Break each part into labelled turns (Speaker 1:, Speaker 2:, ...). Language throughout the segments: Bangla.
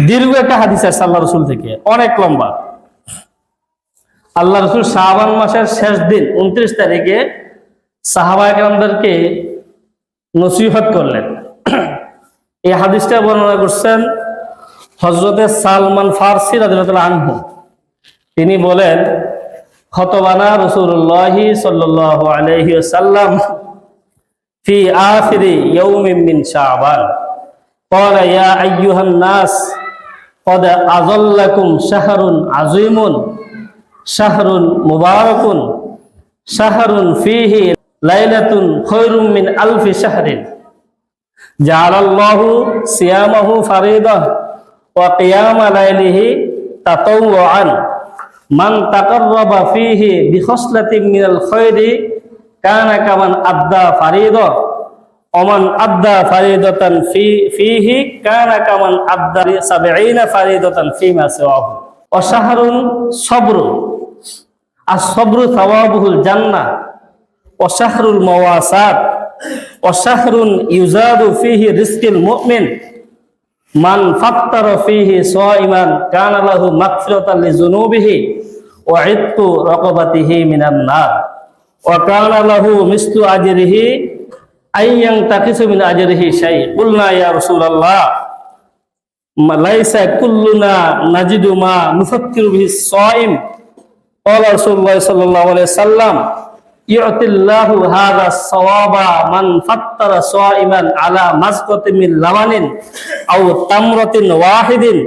Speaker 1: দীর্ঘ একটা হাদিস আছে আল্লাহ রসুল থেকে, অনেক লম্বা। আল্লাহ রসুল শাবান মাসের শেষ দিন 29 তারিখে সাহাবায়ে কেরামদেরকে নসিহত করলেন। এই হাদিসটা বর্ণনা করছেন হযরতে সালমান ফারসি রাদিয়াল্লাহু আনহু। তিনি বলেন, খতবানা রাসূলুল্লাহ সাল্লাল্লাহু আলাইহি ওয়াসাল্লাম ফি আখিরি ইয়াউমিন মিন শাবান ক্বালা ইয়া আইয়ুহান নাস ক্বাদ আযাল্লাকুম শাহরুন আযীমুন শাহরুন মুবারাকুন শাহরুন ফীহি লাইলাতুন খায়রুম মিন আলফি শাহরিন জাআলাল্লাহু সিয়ামাহু ফারিদাহ ওয়া কিয়ামা লাইলিহি তাতাওওয়ান মান তাকাররাবা ফীহি বিখসলাতিন মিনাল খায়রি কানা কামান আদ্দা ফারিদা ওমান আদ্দা ফারিদাতান ফীহি কানা কামান আদ্দা 70 ফারিদাতান ফীমা সিওয়াহু ওয়া শাহরুন সবরু আস-সাবরু সাওয়াবুল জান্নাহ ওয়া শাহরুল মাওয়াসাত ওয়া শাহরুন ইউজাদু ফীহি রিজকুল মুমিন মান ফাত্তারা ফীহি সাইমান কানা লাহু মাগফিরাতান লিযুনুবিহি ওয়া ইত্তু রাকাবাতিহি মিনান নার ওয়া কানা লাহু মিসলু আজরিহি আইয়ান তাকিসু মিন আজরিহি শাই। কুলনা ইয়া রাসূলুল্লাহ লাইসা কুল্লুনা নাজিদু মা নুফাক্কিরু বিহি সাইম। ক্বালা রাসূলুল্লাহ সাল্লাল্লাহু আলাইহি ওয়াসাল্লাম ইউতিল্লাহু হাযা সাওয়াবা মান ফাত্তারা সাইমান আলা মাসকাতিন মিন লাবানিন আও তামরাতিন ওয়াহিদিন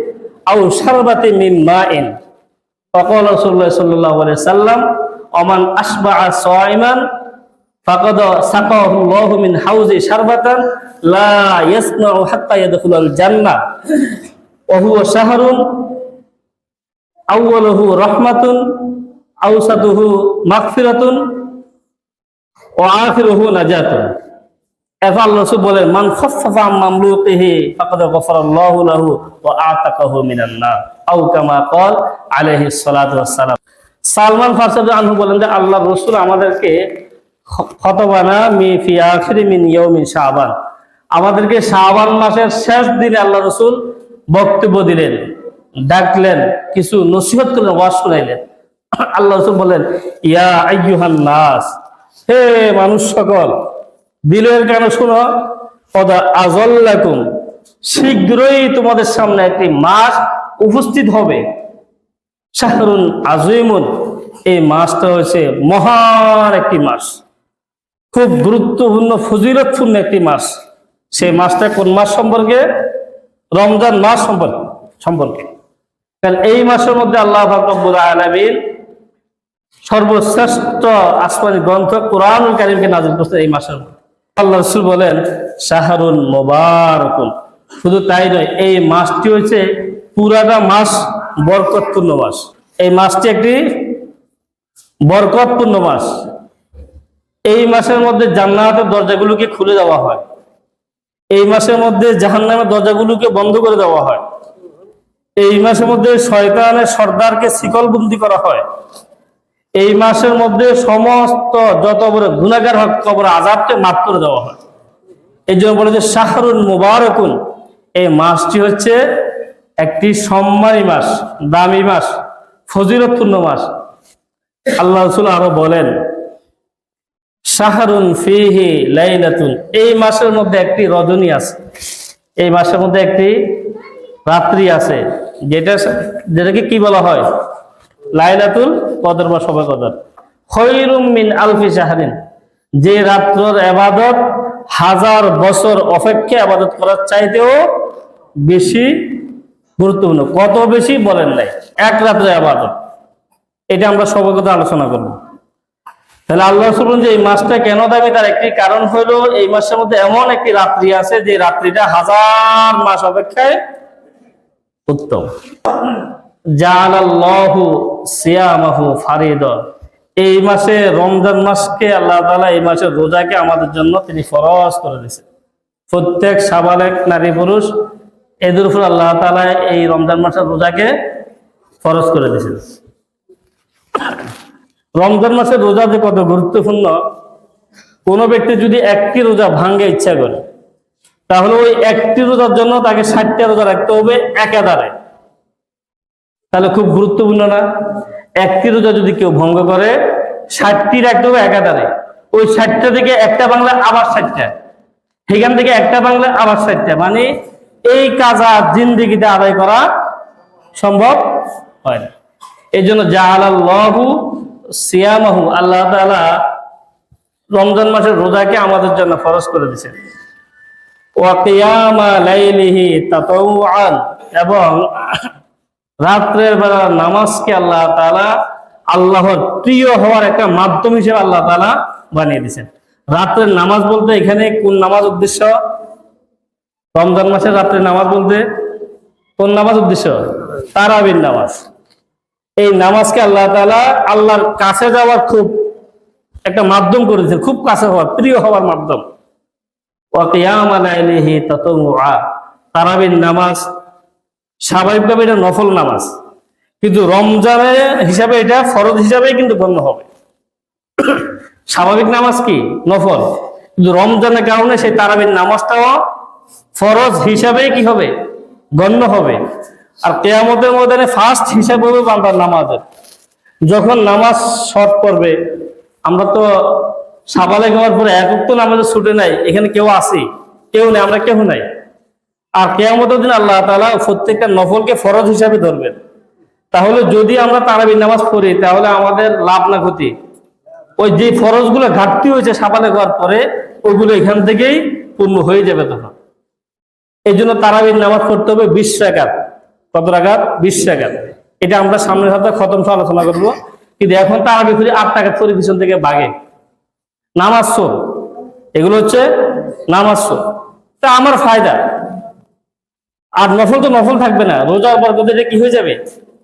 Speaker 1: আও শারবাতিন মিন মাইন। ক্বালা রাসূলুল্লাহ সাল্লাল্লাহু আলাইহি ওয়াসাল্লাম ওমান আসবা'a সাইমান ফাকাদ সাকাহু আল্লাহু মিন হাউজি শারবাতান লা ইয়াসনাউ হাত্তা ইয়াদখুলাল জান্নাহ ওয়া হুয়া শাহরুন আউয়ালুহু রাহমাতুন আওসাতুহু মাগফিরাতুন ওয়া আখিরুহু নাজাতুন। এরপর আল্লাহ রাসূল বলেন, মান খাফফাফা আন মামলুকিহি ফাকাদ গফারাল্লাহু লাহু ওয়া আতাকাহু মিনান নার আও কামা ক্বাল আলাইহিস সালাতু ওয়াস সালাম। সালমান ফারসি আনহু বলেন যে আল্লাহর রাসূল আমাদেরকে খতবানা মি ফি আখিরি মিন ইয়াউমিন শাবান, আমাদেরকে শাবান মাসের শেষ দিনে আল্লাহ রাসূল বক্তব্য দিলেন, ডাকলেন, কিছু নসিহত করলেন, ওয়াজ শোনাইলেন। আল্লাহ রাসূল বলেন, ইয়া আইয়ুহান নাস, হে মানুষ সকল, দিলের কানে শুনো, কদ আযাল্লাকুম, শীঘ্রই তোমাদের সামনে একটি মাস উপস্থিত হবে, শাহরুন আযীমুন, এই মাসটা হচ্ছে মহান একটি মাস, খুব গুরুত্বপূর্ণ ফজিলতপূর্ণ একটি মাস। সেই মাসটা কোন মাস সম্পর্কে? রমজান মাস সম্পর্কে। কারণ এই মাসের মধ্যে আল্লাহ পাক রব্বুল আলামিন সর্বশ্রেষ্ঠ আসমানী গ্রন্থ কুরআনুল কারীমকে নাযিল করেছেন এই মাসের মধ্যে। আল্লাহ রাসূল বলেন, শাহরুন মুবারাকুন, শুধু তাই নয়, এই মাসটি হচ্ছে পুরাটা মাস বরকতপূর্ণ মাস। এই মাসটি একটি বরকতপূর্ণ মাস। এই মাসের মধ্যে জান্নাতের দরজাগুলোকে খুলে দেওয়া হয়, এই মাসের মধ্যে জাহান্নামের দরজাগুলোকে বন্ধ করে দেওয়া হয়, এই মাসের মধ্যে শয়তানের সর্দারকে শিকলবন্দি করা হয়, এই মাসের মধ্যে সমস্ত যত বড় গুনাহগার হক কবর আযাবকে মাফ করে দেওয়া হয়। এই জন্য বলে যে শাহরুন মুবারাকুন, এই মাসটি হচ্ছে একটি সম্মানী মাস, দামি মাস, ফজিলতপূর্ণ মাস। আল্লাহ রাসূল আরো বলেন, শাহরুন ফীহি লাইলাতুন, এই মাসের মধ্যে একটি রজনী আছে, এই মাসের মধ্যে একটি রাত্রি আছে, যেটাকে কি বলা হয়? লাইলাতুল কদর বা শবে কদর। খায়রুম মিন আলফি শাহরিন, যে রাত্রের ইবাদত 1000 বছর অপেক্ষা ইবাদত করার চাইতেও বেশি গুরুত্বপূর্ণ। কত বেশি বলেন নাই, এক রাত্রে ইবাদত। এটা আমরা শবে কদর আলোচনা করব। তাহলে আল্লাহ রাসূল বলেন যে এই মাসটা কেন দামি, তার একটি কারণ হলো এই মাসের মধ্যে এমন একটি রাত্রি আছে যে রাত্রিটা 1000 মাস অপেক্ষায় উত্তম। জাআলাল্লাহু সিয়ামাহু ফারিদা, এই মাসে রমজান মাসকে আল্লাহ তাআলা এই মাসের রোজাকে আমাদের জন্য তিনি ফরজ করে দিয়েছেন। প্রত্যেক সাবালেক নারী পুরুষ এদের উপর আল্লাহ তাআলা এই রমজান মাসের রোজাকে ফরজ করে দিয়েছেন। রমজান মাসের রোজা যে কত গুরুত্বপূর্ণ, কোনো ব্যক্তি যদি একটি রোজা ভাঙে ইচ্ছা করে, তাহলে ওই একটি রোজার জন্য তাকে 60টা রোজা রাখতে হবে একাধারে। তাহলে খুব গুরুত্বপূর্ণ না? একটি রোজা যদি কেউ ভঙ্গ করে 60টি রাখতে হবে একাধারে। ওই 60টা থেকে একটা বাংলা আবার 60টা, সেখান থেকে একটা বাংলা আবার 60টা, মানে এই কাজা জিন্দেগিতে আদায় করা সম্ভব হয় না। এই জন্য জাআলাল্লাহু সিয়ামাহু, আল্লাহ তাআলা রমজান মাসের রোজাকে আমাদের জন্য ফরজ করে দিয়েছেন। ওয়া কিয়ামা লাইলিহি তাতাওয়ান, এবং রাত্রের বেলা নামাজকে আল্লাহ তাআলা আল্লাহর প্রিয় হওয়ার একটা মাধ্যম হিসেবে আল্লাহ তাআলা বানিয়ে দিয়েছেন। রাত্রের নামাজ বলতে এখানে কোন নামাজ উদ্দেশ্য? রমজান মাসের রাত্রের নামাজ বলতে কোন নামাজ উদ্দেশ্য? তারাবির নামাজ। এই নামাজকে আল্লাহ তাআলা আল্লাহর কাছে যাওয়ার খুব একটা মাধ্যম করে দিয়েছেন, খুব কাছে হওয়ার, প্রিয় হওয়ার মাধ্যম। ওয়া কিয়ামা লাইলিহি তাতাওয়া, তারাবির নামাজ স্বাভাবিকভাবে এটা নফল নামাজ, কিন্তু রমজানের হিসাবে এটা ফরজ হিসাবেই কিন্তু গণ্য হবে। স্বাভাবিক নামাজ কি নফল, কিন্তু রমজানের কারণে সেই তারাবির নামাজটাও ফরজ হিসাবেই কি হবে? গণ্য হবে। আর কিয়ামতের ময়দানে ফার্স্ট হিসাব হবে বান্দার নামাজের। যখন নামাজ শর্ট করবে, আমরা তো সাবালে হওয়ার পরে এক ওয়াক্ত নামাজে ছুটে নাই, এখানে কেউ আসি? কেউ নেই, আমরা কেউ নাই। আর কিয়ামতের দিন আল্লাহ তাআলা প্রত্যেকটা নফলকে ফরজ হিসাবে ধরবেন। তাহলে যদি আমরা তারাবির নামাজ পড়ি তাহলে আমাদের লাভ না ক্ষতি? ওই যে ফরজগুলো ঘাটতি হয়েছে সাবালে হওয়ার পরে, ওইগুলো এখান থেকেই পূর্ণ হয়ে যাবে তখন। এই জন্য তারাবির নামাজ পড়তে হবে 20 রাকাত। কত রাকাত? 20 রাকাত। এটা আমরা সামনের সপ্তাহে খতম সহ আলোচনা করবো। কিন্তু এখন তারাবি করি 8 রাকাত করে পিছন থেকে বাগে নামাজ শো, এগুলো হচ্ছে নামাজ শো। তা আমার ফায়দা। আর নফল তো নফল থাকবে না, রোজার বরকতে এটা কি হয়ে যাবে?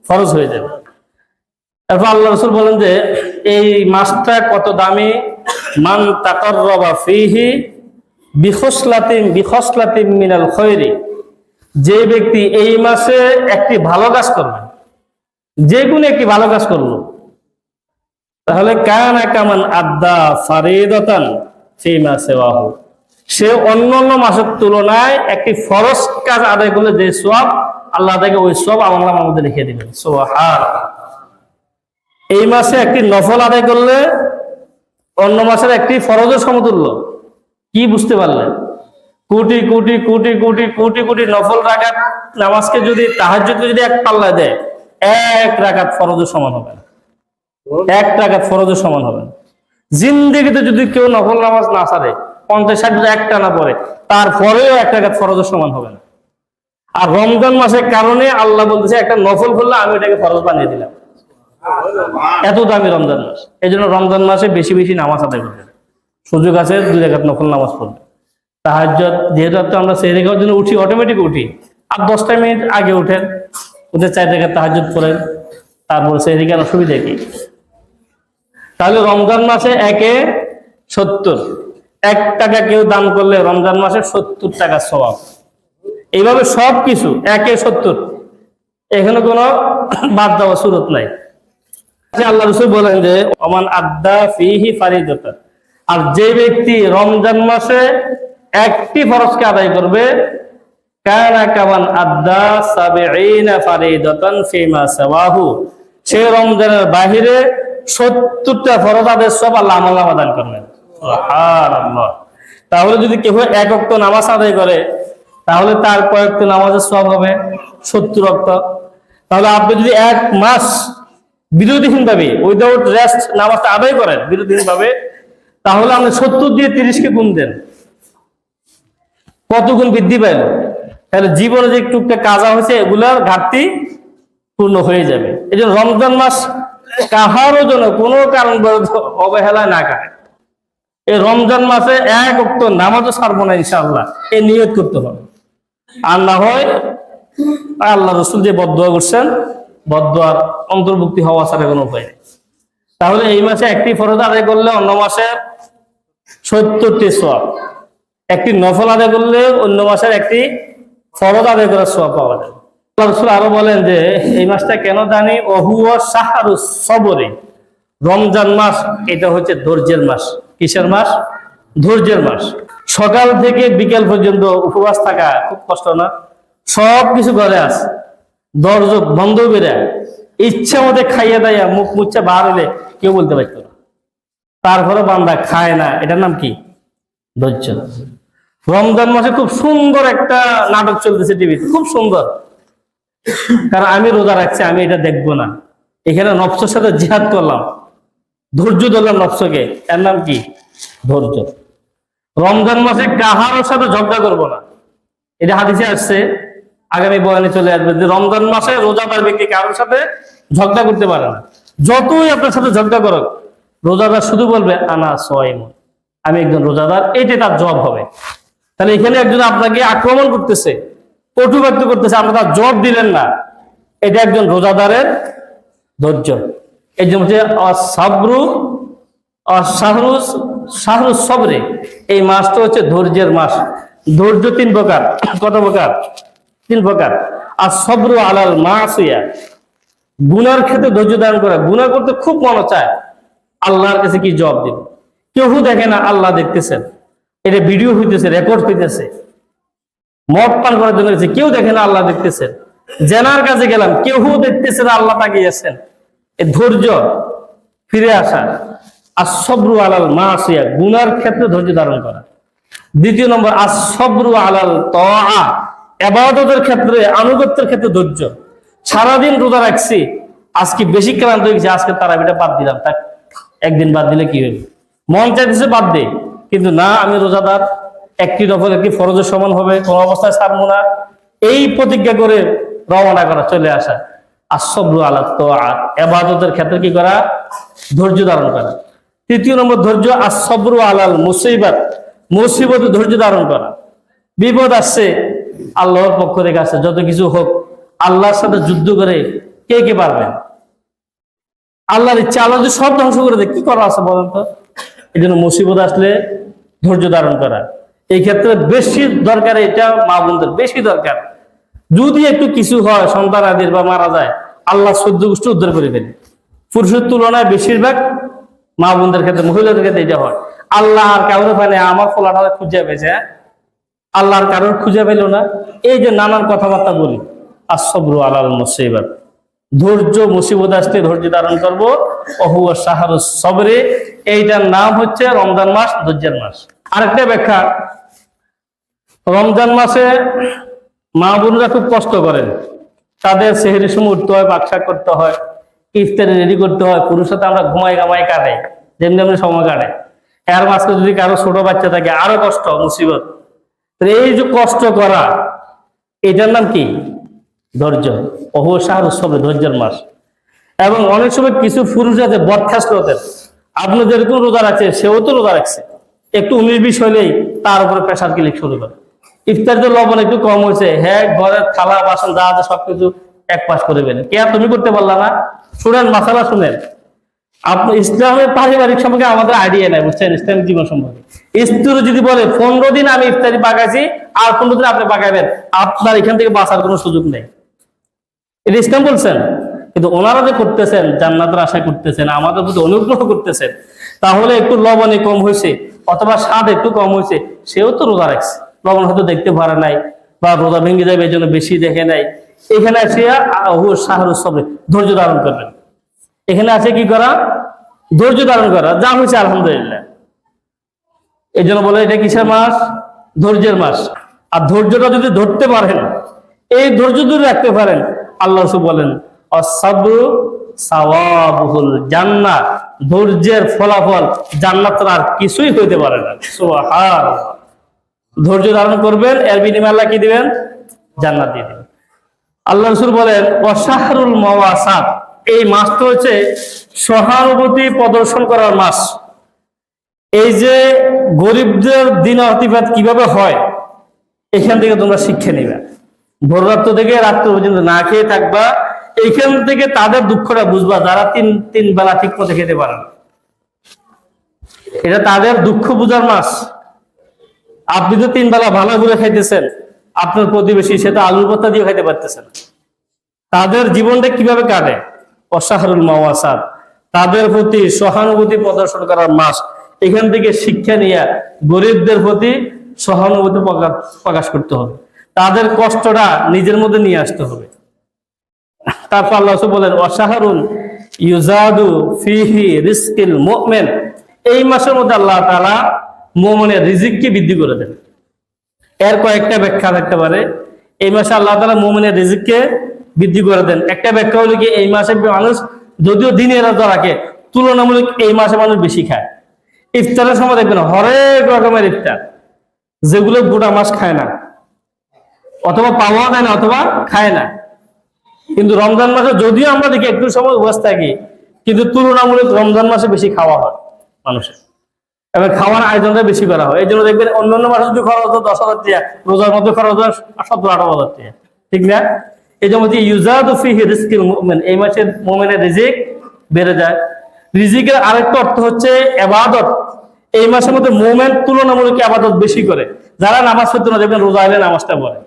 Speaker 1: ফরজ হয়ে যাবে। তারপর আল্লাহ রাসূল বলেন যে এই মাসটা কত দামি। মান তাকাররাবা ফীহি বিখসলাতিন মিনাল খায়রি, যে ব্যক্তি এই মাসে একটি ভালো কাজ করবে, যে কোনো একটি ভালো কাজ করলো, তাহলে কানা কামান আদ্দা ফারিদাতান ফীমা সিওয়াহু, সে অন্যান্য মাসের তুলনায় একটি ফরজ কাজ আদায় করলে যে সওয়াব, আল্লাহ তাকে ওই সওয়াব আমলনামার মধ্যে লিখে দিবেন। সুবহানাল্লাহ। এই মাসে একটি নফল আদায় করলে অন্য মাসের একটি ফরজের সমতুল্য। কি বুঝতে পারলেন? কোটি কোটি কোটি কোটি কোটি কোটি নফল রাকাত নামাজকে যদি তাহাজ্জুদকে যদি এক পাল্লায় দেয়, 1 রাকাত ফরজের সমান হবে না। 1 রাকাত ফরজের সমান হবে না। জিন্দেগিতে যদি কেউ নফল নামাজ না ছাড়ে, 50-60 একটা না পড়ে, তারপরেও 1 রাকাত ফরজের সমান হবে না। আর রমজান মাসের কারণে আল্লাহ বলতেছে একটা নফল করলে আমি এটাকে ফরজ বানিয়ে দিলাম। এত দামি রমজান মাস। এই জন্য রমজান মাসে বেশি বেশি নামাজ আদায় করবেন। সুযোগ আছে 2 রাকাত নফল নামাজ পড়বে। তাহাজ্জুদ যেহেতু আমরা সেহরি খাওয়ার জন্য উঠি, অটোমেটিক উঠি, আর 10টা মিনিট আগে উঠেন, ওদের 4 রাকাত তাহাজ্জুদ পড়েন, তারপর সেহরি খাওয়ার অসুবিধা কি? তাহলে রমজান মাসে 1-এ 70, 1 টাকা কেউ দান করলে রমজান মাসে 70 টাকা সওয়াব। এইভাবে সব কিছু 1-এ 70, এখানে কোনো বাদ দেওয়া সুরত নাই। আল্লাহ রাসূল বলেন যে ওমান আদ্দা ফীহি ফারিদাতান, আর যে ব্যক্তি রমজান মাসে একটি ফরজকে আদায় করবে, কানা কামান আদ্দা 70 ফারিদাতান ফীমা সিওয়াহু, সে রমজানের বাহিরে 70টা ফরজ আদায়ের সব আল্লাহ আমলনামা দান করবেন। সুবহানাল্লাহ। তাহলে যদি কেউ 1 ওয়াক্ত নামাজ আদায় করে, তাহলে তার কয়েক নামাজের সওয়াব হবে 70 ওয়াক্ত। তাহলে আপনি যদি 1 মাস বিরতিহীন ভাবে উইদাউট রেস্ট নামাজটা আদায় করেন বিরতিহীন ভাবে, তাহলে আপনি 70 দিয়ে 30কে গুণ দেন, কত গুণ বৃদ্ধি পাইল? তাহলে জীবনে যে টুকটা কাজা হয়েছে এগুলার ঘাটতি পূর্ণ হয়ে যাবে। এই জন্য রমজান মাস কাহারও জন্য কোনো কারণ অবহেলা না করে। এই রমজান মাসে 1 ওয়াক্ত নামাজও ছাড়বো না ইনশাআল্লাহ, এই নিয়ত করতে হবে। আর না হয় আল্লাহ রাসূল যে বদদুয়া করছেন, বদদুয়ার অন্তর্ভুক্তি হওয়া ছাড়া কোনো উপায় নেই। তাহলে এই মাসে একটি ফরজ আদায় করলে অন্য মাসে 70টি সওয়াব, একটি নফল আদায় করলে অন্য মাসের একটি ফরজ আদায় করার সওয়াব পাওয়া যায়। আল্লাহ রাসূল আরো বলেন যে এই মাসটা কেন জানি, ওহুয়া শাহরুস সবরে, রমজান মাস এটা হচ্ছে ধৈর্যের মাস। কিসের মাস? ধৈর্যের মাস। সকাল থেকে বিকেল পর্যন্ত উপবাস থাকা খুব কষ্ট না? সব কিছু ঘরে আছে, দরজা বন্ধ করে ইচ্ছা মতো খাইয়ে দাইয়া মুখ মুচ্ছা বার হলে কেউ বলতে পারতো না। তারপরে বান্দা খায় না, এটার নাম কি? ধৈর্য। রমজান মাসে খুব সুন্দর একটা নাটক চলতেছে টিভিতে, খুব সুন্দর। কারণ আমি রোজা রাখছি, আমি এটা দেখবো না। এখানে নফসের সাথে জিহাদ করলাম, ধৈর্য ধরলাম নফসকে, এর নাম কি? ধৈর্য। রমজান মাসে কাহার সাথে ঝগড়া করবো না, এটা হাদিসে আসছে, আগামী বয়ানে চলে আসবে যে রমজান মাসে রোজাদার ব্যক্তি কারোর সাথে ঝগড়া করতে পারে না। যতই আপনার সাথে ঝগড়া করুক, রোজাদার শুধু বলবে আনা সাইমুন, আমি একজন রোজাদার, এটাই তার জব হবে। তাহলে এখানে একজন আপনাকে আক্রমণ করতেছে, কটুবাক্য করতেছে, আপনি তার জব দিলেন না, এটা একজন রোজাদারের ধৈর্য। এই জন্য হচ্ছে সাবরু শাহরুস সবরে, এই মাসটা হচ্ছে ধৈর্যের মাস। ধৈর্য তিন প্রকার। কত প্রকার? তিন প্রকার। আর সবরু আলাল মাসিয়া, গুনার ক্ষেত্রে ধৈর্য ধারণ করা। গুনাহ করতে খুব মনে চায়, আল্লাহর কাছে কি জবাব দিব? কেউ দেখে না, আল্লাহ দেখতেছেন, এটা ভিডিও হইতেছে, রেকর্ড হইতেছে। মদ পান করার জন্য গেছে, কেউ দেখে না, আল্লাহ দেখতেছেন। জেনার কাছে গেলাম, কেউ দেখতেছে না, আল্লাহ তাকিয়েছেন। এই ধৈর্য, ফিরে আসা। আর সবরু আলাল মাসিয়া, গুনার ক্ষেত্রে ধৈর্য ধারণ করা। দ্বিতীয় নম্বর, আর সবরু আলাল তাআ, ইবাদতের ক্ষেত্রে, আনুগত্যের ক্ষেত্রে ধৈর্য। সারাদিন রোজা রাখছি, আজকে বেশি ক্লান্ত হয়ে গেছে, আজকে তারাবিটা বাদ দিলাম, তাক একদিন বাদ দিলে কি হইবে? মন চাইতেছে বাদ দে, কিন্তু না, আমি রোজাদার, একটি নফল একটি ফরজের সমান হবে, কোন অবস্থায় ছাড়বো না, এই প্রতিজ্ঞা করে রওনা করা, চলে আসা। আর সবরু আলাল তাআ, ইবাদতের ক্ষেত্রে কি করা? ধৈর্য ধারণ করা। তৃতীয় নম্বর ধৈর্য, আর সবরু আলাল মুসিবাত, মুসিবতে ধৈর্য ধারণ করা। বিপদ আসছে, আল্লাহর পক্ষ থেকে আসছে, যত কিছু হোক আল্লাহর সাথে যুদ্ধ করে কে কে পারবেন? আল্লাহর ইচ্ছা, আল্লাহ যদি সব ধ্বংস করে দেয়, কি করা আছে বলেন তো? এই জন্য মুসিবত আসলে ধৈর্য ধারণ করা, এই ক্ষেত্রে বেশি দরকার। এটা মা বোনদের বেশি দরকার। যদি একটু কিছু হয়, সন্তান আদির বা মারা যায়, আল্লাহ 14 গোষ্ঠী উদ্ধার করে দেন। পুরুষের তুলনায় বেশিরভাগ মা বোনদের ক্ষেত্রে, মহিলাদের ক্ষেত্রে এটা হয়। আল্লাহ আর কারোর পায়, আমার ফলাটা খুঁজে পেয়েছে, আল্লাহর কারোর খুঁজে পেল না। এই যে নানান কথাবার্তা বলি, আসবরু আলাল মুসিবাত, ধৈর্য, মুসিবত আসতে ধৈর্য ধারণ করবো। ওহুয়া শাহরুস সবরে, এইটার নাম হচ্ছে রমজান মাস, ধৈর্যের মাস। আরেকটা ব্যাখ্যা, রমজান মাসে মা বোনরা খুব কষ্ট করেন, তাদের সেহরির সময় উঠতে হয়, পাকশাক করতে হয়, ইফতারি রেডি করতে হয়। পুরুষরা তো আমরা ঘুমাই গামাই কাটে, যেমনি যেমনি সময় কাটে। এর মাঝে যদি কারো ছোট বাচ্চা থাকে, আরো কষ্ট, মুসিবত। এই যে কষ্ট করা, এটার নাম কি? ধৈর্য। ওহু শাহরুস সবরে, ধৈর্যের মাস। এবং অনেক সময় কিছু পুরুষ আছে বদখাস্ত হতেন, আপনি যেরকম রোজা রাখছে, সেও তো রোজা রাখছে, একটু 19-20 হইলেই তার উপরে প্রেশার ক্লিক শুরু করে। ইফতারিতে লবণ একটু কম হয়েছে, হ্যাঁ, ঘরের থালা বাসন যা আছে সবকিছু এক পাশ করে ফেলেন। কে আর তুমি করতে পারলা না? শুনেন, মাসালা শুনেন। আপনি ইসলামের পারিবারিক সম্পর্কে আমাদের আইডিয়া নাই, বুঝছেন? ইসলামিক জীবন সম্পর্কে স্ত্রী যদি বলে 15 দিন আমি ইফতারি পাকাইছি, আর 15 দিন আপনি পাকাইবেন, আপনার এখান থেকে বাঁচার কোনো সুযোগ নেই। এটা ইসলাম বলছেন। কিন্তু ওনারা যে করতেছেন, জান্নাতের আশা করতেছেন, আমাদের প্রতি অনুগ্রহ করতেছেন, তাহলে একটু লবণে কম হয়েছে অথবা স্বাদ একটু কম হয়েছে, সেও তো রোজা রাখছে, লবণ হয়তো দেখতে পারে নাই বা রোজা ভেঙে যাবে, এই জন্য বেশি দেখে নাই। এখানে আসে শাহরুস সবরে, ধৈর্য ধারণ করবেন। এখানে আছে কি করা? ধৈর্য ধারণ করা, যা হয়েছে আলহামদুলিল্লাহ। এই জন্য বলে এটা কিসের মাস? ধৈর্যের মাস। আর ধৈর্যটা যদি ধরতে পারেন, এই ধৈর্য ধরে রাখতে পারেন, আল্লাহ বলেন অসাবরু সাওয়াবুল জান্নাত, ধৈর্যের ফলাফল জান্নাত, আর কিছুই হইতে পারে না। সুবহানাল্লাহ। ধৈর্য ধারণ করবেন, এর বিনিময়ে আল্লাহ কি দিবেন? জান্নাত দিয়ে দিবেন। আল্লাহ রাসূল বলেন ওয়াশাহরুল মাওয়াসাত, এই মাসটা হচ্ছে সহানুভূতি প্রদর্শন করার মাস। এই যে গরিবদের দিন অতিবাদ কিভাবে হয়, এখান থেকে তোমরা শিক্ষা নিবে। ভোর রাত্র থেকে রাত্র পর্যন্ত না খেয়ে থাকবা, এইখান থেকে তাদের দুঃখটা বুঝবা, যারা তিন বেলা ঠিক মতো খেতে পারে না। এটা তাদের দুঃখ বুঝার মাস। আপনি তো 3 বেলা ভালো করে খাইতেছেন, আপনার প্রতিবেশী সে তো আলুর ভর্তা দিয়ে খাইতে পারতেছেন। তাদের জীবনটা কিভাবে কাটে? অশাহরুল মাওয়াসাত, তাদের প্রতি সহানুভূতি প্রদর্শন করার মাস। এখান থেকে শিক্ষা নিয়ে গরিবদের প্রতি সহানুভূতি প্রকাশ করতে হবে, তাদের কষ্টটা নিজের মধ্যে নিয়ে আসতে হবে। তারপর আল্লাহ বলেন ওয়াশাহরুন ইউজাদু ফিহি রিজকিল মুমিন, এই মাসের মধ্যে আল্লাহ তাআলা মুমিনের রিজিককে বৃদ্ধি করে দেন। এর কয়েকটা ব্যাখ্যা থাকতে পারে। এই মাসে আল্লাহ তাআলা মুমিনের রিজিককে বৃদ্ধি করে দেন। একটা ব্যাখ্যা হলো কি, এই মাসে মানুষ যদিও দিনের রোজা রাখে, তুলনামূলক এই মাসে মানুষ বেশি খায়। ইফতারের সময় দেখবেন হরেক রকমের ইফতার, যেগুলো গোটা মাস খায় না, অথবা পাওয়া যায় না, অথবা খায় না। কিন্তু রমজান মাসে যদিও আমরা দেখি একটু সময় উপবাস থাকি, কিন্তু তুলনামূলক রমজান মাসে বেশি খাওয়া হয় মানুষের, এবং খাওয়ার আয়োজনটা বেশি করা হয়। এই জন্য দেখবেন অন্যান্য মাসে যদি খরচ হতো 10,000 টাকা, রোজার মধ্যে খরচ হয় 17-18,000 টাকা, ঠিক না? এই জন্য ইউজাদু ফিহি রিজকিল মুমিন, এই মাসের মুমিনের রিজিক বেড়ে যায়। রিজিকের আরেকটা অর্থ হচ্ছে ইবাদত। এই মাসের মধ্যে মুমিন তুলনামূলক ইবাদত বেশি করে। যারা নামাজ পড়তে না, দেখবেন রোজা এলে নামাজটা পড়ে,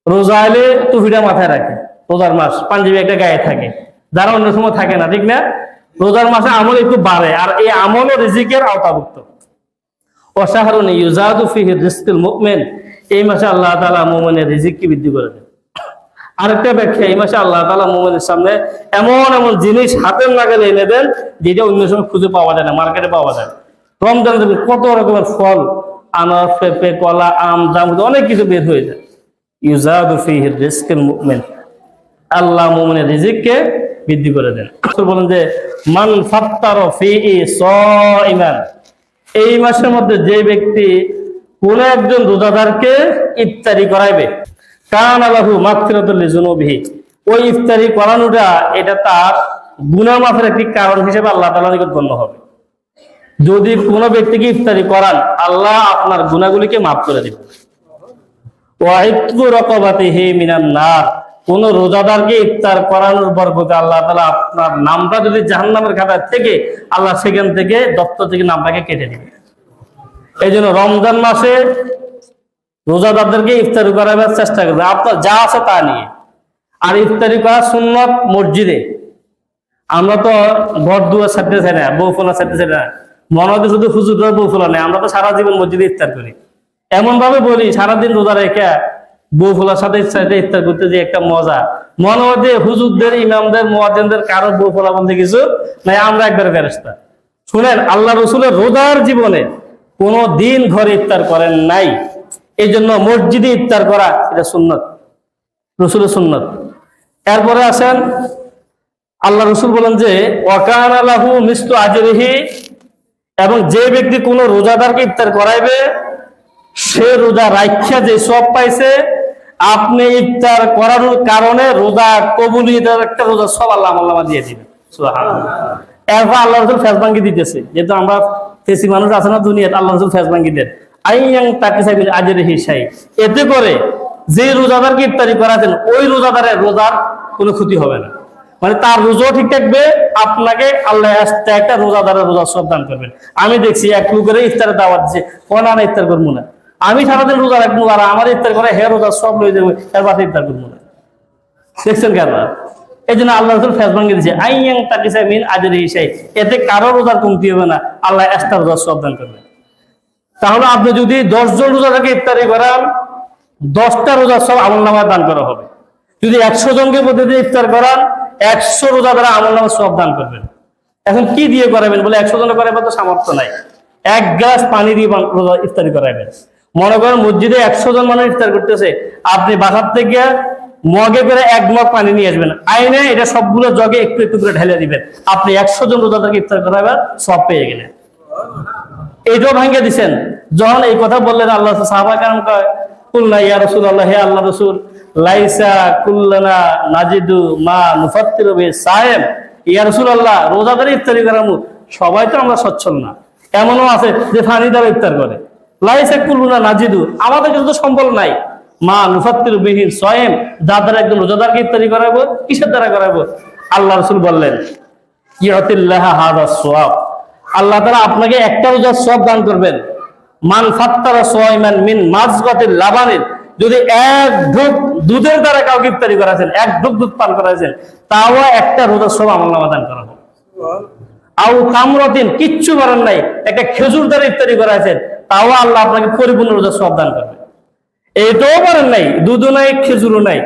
Speaker 1: রোজা এলে টুপিটা মাথায় রাখে, রোজার মাস পাঞ্জাবি একটা গায়ে থাকে, যারা অন্য সময় থাকে না, ঠিক না? রোজার মাসে আমল একটু বাড়ে, আর এই আমল ও রিজিকের আওতাভুক্ত। ওয়াশাহরুন ইউজাদু ফিহি রিজকিল মুমিন, এই মাসে আল্লাহ তাআলা মুমিনের রিজিককে বৃদ্ধি করে দেন। আরেকটা ব্যাখ্যা, এই মাসে আল্লাহ তাআলা মুমিনের সামনে এমন এমন জিনিস হাতের নাগালে এনে দেন যেটা অন্য সময় খুঁজে পাওয়া যায় না, মার্কেটে পাওয়া যায়। রমজান কত রকমের ফল, আনার, পেঁপে, কলা, আম, জাম, অনেক কিছু বের হয়ে যায়। ইউজাদু ফিহি রিজকিল মুমিন, আল্লাহ মুমিনের রিজিককে বৃদ্ধি করে দেন। বলেন যে মান ফাত্তারা ফিহি সাইমান, এই মাসের মধ্যে যে ব্যক্তি কোন একজন রোজাদারকে ইফতারি করাইবে, কানা লাহু মাগফিরাতুল লিযুনুবিহি, ওই ইফতারি করানোটা এটা তার গুনাহ মাফের একটি কারণ হিসেবে আল্লাহ তাআলার নিকট গণ্য হবে। যদি কোনো ব্যক্তিকে ইফতারি করান, আল্লাহ আপনার গুনাহগুলিকে মাফ করে দিবেন। ওয়া ইতকু রাকাবাতিহি মিনান নার, কোন রোজাদারকে ইফতার করানোর বরকতে আল্লাহ তাআলা আপনার নামটা যদি জাহান্নামের খাতায় থেকে, আল্লাহ সেখান থেকে দপ্তর থেকে নামটাকে কেটে দিবে। এই জন্য রমজান মাসে রোজাদারদেরকে ইফতারি করাবার চেষ্টা করবে, আপনার যা আছে তা নিয়ে। আর ইফতারি করা সুন্নত মসজিদে। আমরা তো ঘর দুয়ার ছাড়তে চাই না, বউ ফোলা ছাড়তে চাই না, মনে হতে শুধু হুজুর বউ ফোলা নেই, আমরা তো সারা জীবন মসজিদে ইফতার করি। এমন ভাবে বলি সারাদিন রোজা রেখে বউ ফোলার সাথে ইফতার করতে যে একটা মজা, মনে হতে হুজুরদের, ইমামদের, মুয়াজ্জিনদের কারো বউ ফোলা বলতে কিছু নাই, আমরা একবারে ফেরেশতা। শুনেন, আল্লাহ রসুলের রোজার জীবনে কোনো দিন ঘরে ইফতার করেন নাই। এই জন্য মসজিদে ইফতার করা এটা সুন্নত, রসুলের সুন্নত। এরপরে আসেন, আল্লাহ রসুল বলেন যে ওয়াকানা লাহু মিসলু আজরিহি, এবং যে ব্যক্তি কোন রোজাদারকে ইফতার করাইবে, সে রোজা রাখা যে সব পাইছে, আপনি ইফতার করানোর কারণে রোজা কবুলিয়তের একটা রোজা সব আল্লাহ আমলনামা দিয়ে দিবেন। সুবহানাল্লাহ। এরপর আল্লাহ রসুল ফেজ ভাঙ্গি দিতেছে, যেহেতু আমরা ফেসি মানুষ আছে না দুনিয়াতে, আল্লাহ রসুল ফেজ ভাঙ্গি দেন আইয়াং তাকিসাবিল আজরিহি শাই, এতে করে যে রোজাদারকে ইফতারি করাতেন ওই রোজাদারের রোজার কোনো ক্ষতি হবে না, মানে তার রোজাও ঠিক থাকবে, আপনাকে আল্লাহ একটা রোজাদারের রোজা সব দান করবেন। আমি দেখছি এক লোকের ইফতারের দাওয়াত দিচ্ছে, কোন আনা ইফতার করবো না, আমি সারাদিন রোজা রাখবো, আর আমার ইফতার করে হে রোজা সব লয়ে যাবো, এর বাসে ইফতার করবো না। দেখছেন কেন? এই জন্য আল্লাহ রসুল ফেজ ভাঙ্গি দিচ্ছে আইয়াং তাকিসাবিল আজরিহি শাই, এতে কারো রোজার কমতি হবে না, আল্লাহ একটা রোজা সব দান করবেন। তাহলে আপনি যদি 10 জন রোজাদারকে ইফতারি করান, 10টা রোজা সব আমলনামা দান করা হবে। যদি 100 জনকে প্রতিদিন ইফতার করান, 100 রোজাদার আমলনামা সব দান করবেন। এখন কি দিয়ে করাবেন বলে, 100 জনের করাবেন তো সামর্থ্য নাই, 1 গ্লাস পানি দিয়ে রোজা ইফতারি করাবেন। মনে করেন মসজিদে 100 জন মানুষ ইফতার করতেছে, আপনি বাসার থেকে মগে করে 1 মগ পানি নিয়ে আসবেন, আইনে এটা সবগুলো জগে একটু একটু করে ঢেলে দিবেন, আপনি 100 জন রোজাদারকে ইফতার করাবেন, সব পেয়ে গেলেন। এইটাও ভাঙ্গে দিচ্ছেন। যখন এই কথা বললেন, আল্লাহ সাহাবা কেরাম কয় কুলনা ইয়া রাসূলুল্লাহ, হে আল্লাহ রাসূল, লাইসা কুল্লানা নাজিদু মা নুফাত্তিরু বি সায়েম, ইয়া রাসূলুল্লাহ, রোজাদার ইফতারি করামু, সবাই তো আমরা সচ্ছল না, এমনও আছে যে পানি দ্বারা ইফতার করে। লাইসা কুল্লুনা নাজিদু, আমাদের কাছে তো সম্বল নাই, মা নুফাত্তিরু বিহি সায়েম, যার দ্বারা একজন রোজাদারকে ইফতারি করাবো, কিসের দ্বারা করাবো? আল্লাহ রাসূল বললেন ইয়াতিল্লাহ হাযা সওয়াব, আল্লাহ তাআলা আপনাকে একটা রোজার সওয়াব দান করবেন। মান ফাত্তারা সাইমান মিন মাজগাতিল লাবানিন, যদি 1 ঢোক দুধের দ্বারা কাউকে ইফতারি করাছেন, 1 ঢোক দুধ পান করাছেন, তাও একটা রোজার সওয়াব আমলনামা দান করা হবে। আউ তামরাতিন, কিচ্ছু করেন নাই, একটা খেজুর দ্বারা ইফতারি করাইছেন, তাও আল্লাহ আপনাকে পরিপূর্ণ রোজার সওয়াব দান করবে। এটাও করেন নাই, দুধও নাই, খেজুরও নাই,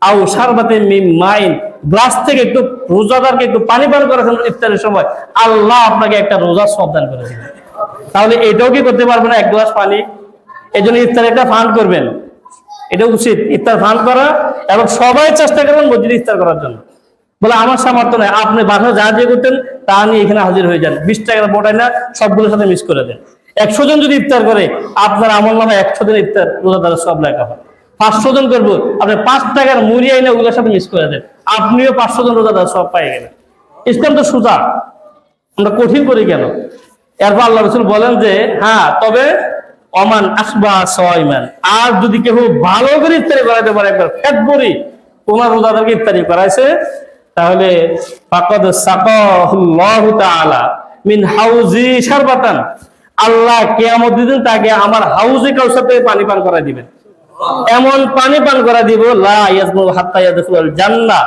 Speaker 1: আউ শারবাতে মিন মাইন, গ্লাস থেকে একটু রোজাদারকে একটু পানি পান করেছেন ইফতারের সময়, আল্লাহ আপনাকে একটা রোজার সওয়াব দান করে দিবেন। তাহলে এটাও কি করতে পারবে না এক গ্লাস পানি? এই জন্য ইফতারে একটা ফান্ড করবেন, এটা উচিত ইফতার ফান্ড করা, এবং সবাই চেষ্টা করবেন মসজিদে ইফতার করার জন্য। বলে আমার সামর্থ্য নাই, আপনি বাসায় যা দিয়ে করতেন তা নিয়ে এখানে হাজির হয়ে যান, 20 টাকা বোটাই না, সবগুলোর সাথে মিস করে দেন। 100 জন যদি ইফতার করে, আপনার আমল নামে 100 জন ইফতার রোজাদারের সব লেখা হয়। 500 জন করবো, আপনি 5 টাকার মুড়ি আইনে ওগুলোর সাথে মিস করে দেন, আপনিও 500 জন রোজাদার সব পাই গেলেন। ইসলাম তো সোজা, আমরা কঠিন করি কেন? এরপর আল্লাহ রাসূল বলেন যে হ্যাঁ, তবে অমান আসবা সাইমান, আর যদি কেউ ভালো করে ইফতারি করাইতে পারে, একবার পেট ভরি তোমার রোজাদারকে ইফতারি করাইছে, তাহলে ফাকাদ সাকাহুল্লাহু তাআলা মিন হাউজি শারবাতান, আল্লাহ কিয়ামত দিন তাকে আমার হাউজে কাউসার থেকে পানি পান করাই দিবেন। এমন পানি পান করা দিব, লা ইয়াজমু হাত্তা ইয়াদখুলুল জান্নাহ,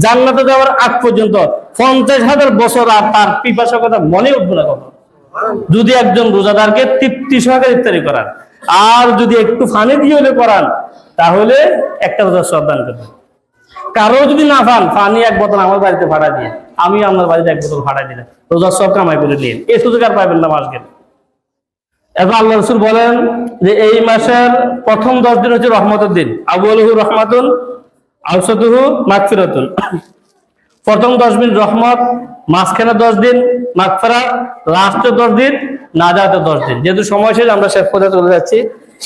Speaker 1: জান্নাতে যাওয়ার আগ পর্যন্ত 50,000 বছর আর তার পিপাসা কথা মনে উঠবে না কখনো। যদি একজন রোজাদারকে তৃপ্তি সহকারে ইফতারি করান, আর যদি একটু ফানি দিয়ে হলে করান, তাহলে একটা রোজার সওয়াব দান করবেন। কারো যদি না পান, পানি 1 বোতল আমার বাড়িতে ভাড়া দিয়ে, আমি আপনার বাড়িতে 1 বোতল ভাড়া দিলাম, রোজার সওয়াব কামাই করে নিন, এই সুযোগ আর পাবেন না মাস গেলে। এবার আল্লাহ রাসূল বলেন যে এই মাসের প্রথম 10 দিন হচ্ছে রহমতের দিন, আউয়ালুহু রহমাতুন আওসাতুহু মাগফিরাতুন, প্রথম 10 দিন রহমত, মাঝখানে 10 দিন মাগফিরাত, লাস্টে 10 দিন নাজাতের 10 দিন। যেহেতু সময় শেষ, আমরা শেষ পর্যায়ে চলে যাচ্ছি।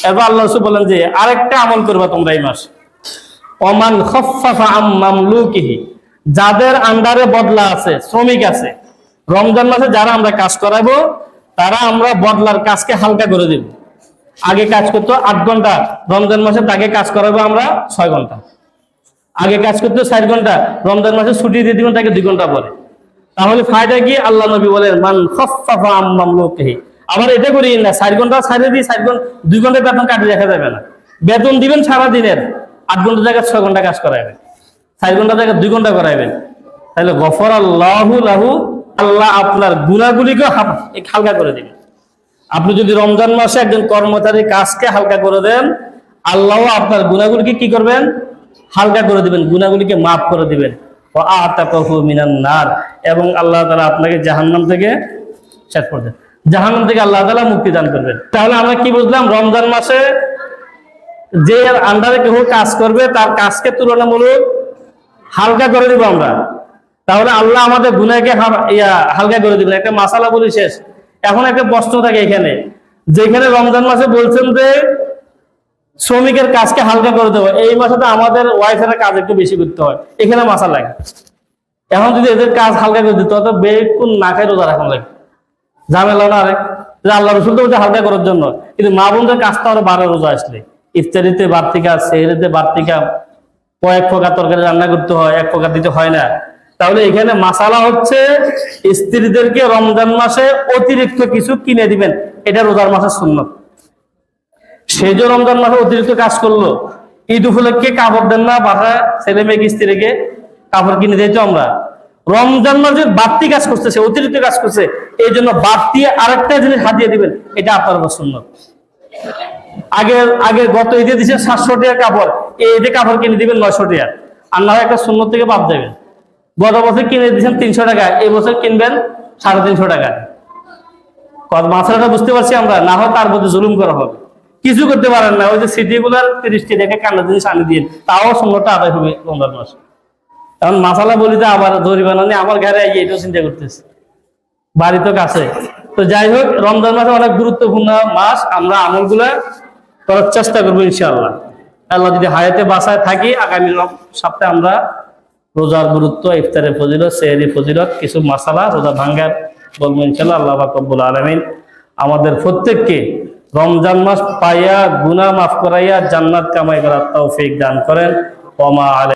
Speaker 1: এবার আল্লাহ রাসূল বলেন যে আরেকটা আমল করবা তোমরা এই মাসে, ওমান খাফফাফা আম মামলুকিহি, যাদের আন্ডারে বদলা আছে, শ্রমিক আছে, রমজান মাসে যারা আমরা কাজ করাবো, তারা আমরা বদলার কাজকে হালকা করে দেব। আগে কাজ করতো 8 ঘন্টা, রমজান মাসে তাকে কাজ করাবো আমরা 6 ঘন্টা। আগে কাজ করতো 4 ঘন্টা, রমজান মাসে ছুটি দিয়ে দিবেন তাকে 2 ঘন্টা পরে। তাহলে ফায়দা কি? আল্লাহ নবী বলেন মান খাফফাফা আম মামলুকিহি। আবার এটা করি না 4 ঘন্টা ছাড়িয়ে দিয়ে 2 ঘন্টা বেতন কাটে দেখা যাবে না, বেতন দিবেন সারা দিনের, 8 ঘন্টা জায়গায় 6 ঘন্টা কাজ করাবেন, 4 ঘন্টা জায়গায় 2 ঘন্টা করাবেন, তাহলে গফরাল্লাহু লাহু, আল্লাহ আপনার গুনাহগুলিকে হালকা করে দিবেন। আপনি যদি রমজান মাসে একজন কর্মচারীর কাজকে হালকা করে দেন, আল্লাহ আপনার গুনাহগুলিকে কি করবেন? হালকা করে দিবেন, গুনাহগুলিকে মাফ করে দিবেন। ওয়া আতাকাহু মিনান নার, এবং আল্লাহ তাআলা আপনাকে জাহান্নাম থেকে শেষ করবেন, জাহান্নাম থেকে আল্লাহ তাআলা মুক্তি দান করবেন। তাহলে আমরা কি বুঝলাম? রমজান মাসে যে আন্ডারে কেউ কাজ করবে তার কাজকে তুলনামূলক হালকা করে দিব আমরা, তাহলে আল্লাহ আমাদের গুনাহকে হালকা করে দিবেন। একটা মাসালা বলি শেষ। এখন একটা প্রশ্ন থাকে এখানে, যেখানে রমজান মাসে বলছেন যে শ্রমিকের কাজকে হালকা করে দেবো, এই মাসে তো আমাদের ওয়াইফের কাজ একটু বেশি করতে হয়, এখানে মাসা লাগে। এখন যদি এদের কাজ হালকা করে দিতে হতো, বেকুন না খাই রোজা রাখুন লাগে, ঝামেলা না আরেক। আল্লাহ রসুল তো বলছে হালকা করার জন্য, কিন্তু মা বোনদের কাজটা আরো 12 রোজা আসলে ইফতারিতে বাড়তি কাজ, সেহরিতে বাড়তি কাজ, কয়েক প্রকার তরকারি রান্না করতে হয়, 1 প্রকার দিতে হয় না। তাহলে এখানে মাসালা হচ্ছে স্ত্রীদেরকে রমজান মাসে অতিরিক্ত কিছু কিনে দিবেন, এটা রোজার মাসের সুন্নত। সে যে রমজান মাসে অতিরিক্ত কাজ করলো, ঈদ উপলক্ষে কাপড় দেন না বাসায় ছেলে মেয়েকে স্ত্রীকে কাপড় কিনে দিয়েছো আমরা, রমজান মাসে বাড়তি কাজ করছে, সে অতিরিক্ত কাজ করছে, এই জন্য বাড়তি আরেকটা জিনিস হাতিয়ে দিবেন, এটা আপনার সুন্নত। আগে গত ঈদে দিচ্ছেন 700 টাকা কাপড়, এই ঈদে কাপড় কিনে দিবেন 900 টাকা, আর না হয় একটা সুন্নত থেকে বাদ দেবেন। গত বছর কিনে দিচ্ছেন 300 টাকা, এই বছর কিনবেন 350 টাকা। মাসালাটা বুঝতে পারছি আমরা, না হয় তার প্রতি জুলুম করা হবে। কিছু করতে পারেন না, ওই যে সিটিগুলার 30 টাকা কান্না জিনিস আনি দিয়ে, তাও সুন্নতটা আদায় হবে রমজান মাসে। এখন মাসালা বলিতে আবার জরিমানা নিয়ে আমার ঘরে এটাও চিন্তা করতেছে, বাড়ি তো কাছে। তো যাই হোক, রমজান মাসে অনেক গুরুত্বপূর্ণ মাস, আমরা আমলগুলা করার চেষ্টা করবো ইনশাআল্লাহ। আল্লাহ যদি হায়াতে বাসায় থাকি, আগামী সপ্তাহে আমরা রোজার গুরুত্ব, ইফতারের ফজিলত, সেহরি ফজিলত, কিছু মাসালা রোজা ভাঙ্গার বলবো ইনশাআল্লাহ। আল্লাহ পাক রব্বুল আলামিন আমাদের প্রত্যেককে রমজান মাস পাইয়া গুনাহ মাফ করাইয়া জান্নাত কামাই করার তৌফিক দান করেন। ওয়া মা